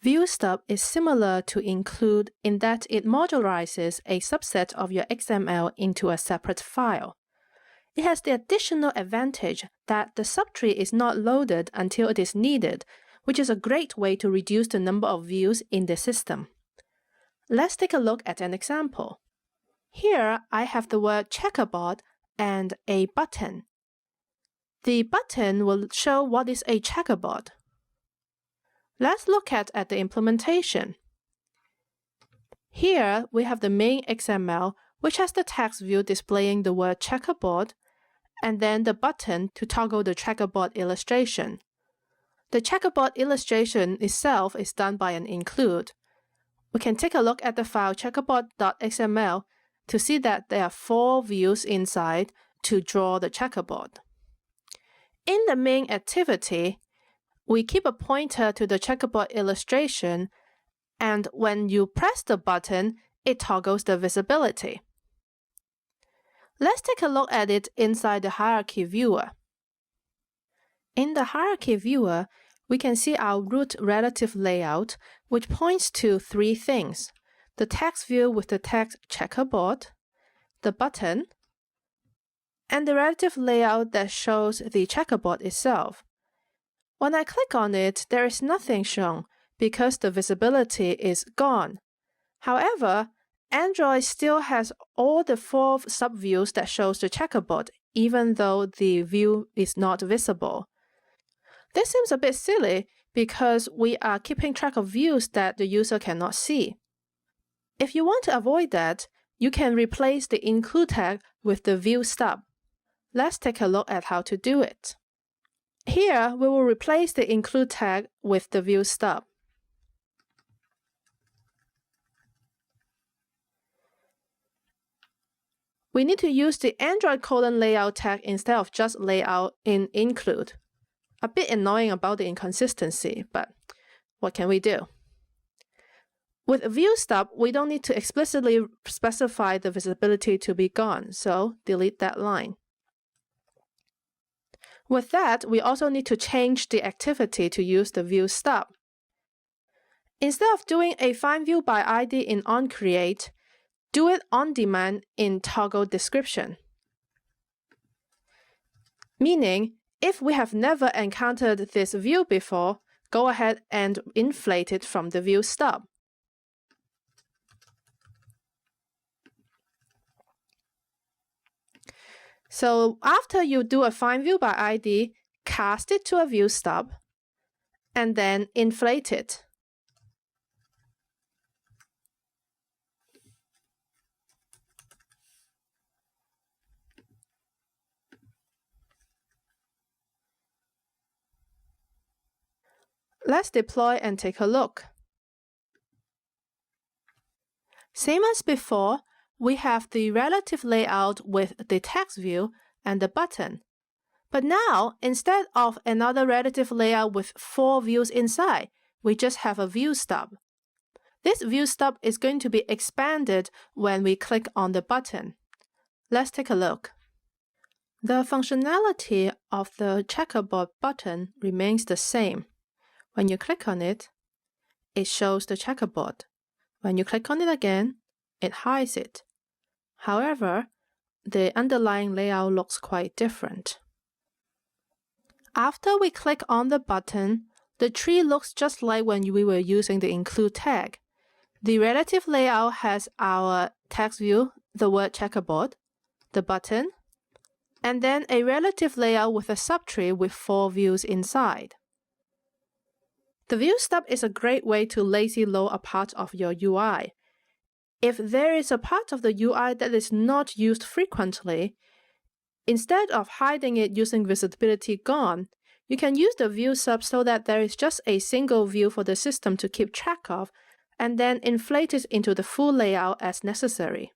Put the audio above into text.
ViewStub is similar to include in that it modularizes a subset of your XML into a separate file. It has the additional advantage that the subtree is not loaded until it is needed, which is a great way to reduce the number of views in the system. Let's take a look at an example. Here I have the word checkerboard and a button. The button will show what is a checkerboard. Let's look at the implementation. Here we have the main XML, which has the text view displaying the word checkerboard, and then the button to toggle the checkerboard illustration. The checkerboard illustration itself is done by an include. We can take a look at the file checkerboard.xml to see that there are 4 views inside to draw the checkerboard. In the main activity, we keep a pointer to the checkerboard illustration, and when you press the button, it toggles the visibility. Let's take a look at it inside the hierarchy viewer. In the hierarchy viewer, we can see our root relative layout, which points to 3 things: the text view with the text checkerboard, the button, and the relative layout that shows the checkerboard itself. When I click on it, there is nothing shown because the visibility is gone. However, Android still has all the 4 subviews that shows the checkerboard, even though the view is not visible. This seems a bit silly because we are keeping track of views that the user cannot see. If you want to avoid that, you can replace the include tag with the ViewStub. Let's take a look at how to do it. Here, we will replace the include tag with the ViewStub. We need to use the Android layout tag instead of just layout in include. A bit annoying about the inconsistency, but what can we do? With ViewStub, we don't need to explicitly specify the visibility to be gone, so delete that line. With that, we also need to change the activity to use the ViewStub. Instead of doing a find view by ID in onCreate, do it on demand in toggle description. Meaning, if we have never encountered this view before, go ahead and inflate it from the ViewStub. So after you do a find view by ID, cast it to a ViewStub, and then inflate it. Let's deploy and take a look. Same as before, we have the relative layout with the text view and the button. But now, instead of another relative layout with 4 views inside, we just have a ViewStub. This ViewStub is going to be expanded when we click on the button. Let's take a look. The functionality of the checkerboard button remains the same. When you click on it, it shows the checkerboard. When you click on it again, it hides it. However, the underlying layout looks quite different. After we click on the button, the tree looks just like when we were using the include tag. The relative layout has our text view, the word checkerboard, the button, and then a relative layout with a subtree with 4 views inside. The ViewStub is a great way to lazy load a part of your UI. If there is a part of the UI that is not used frequently, instead of hiding it using visibility gone, you can use the ViewStub so that there is just a single view for the system to keep track of, and then inflate it into the full layout as necessary.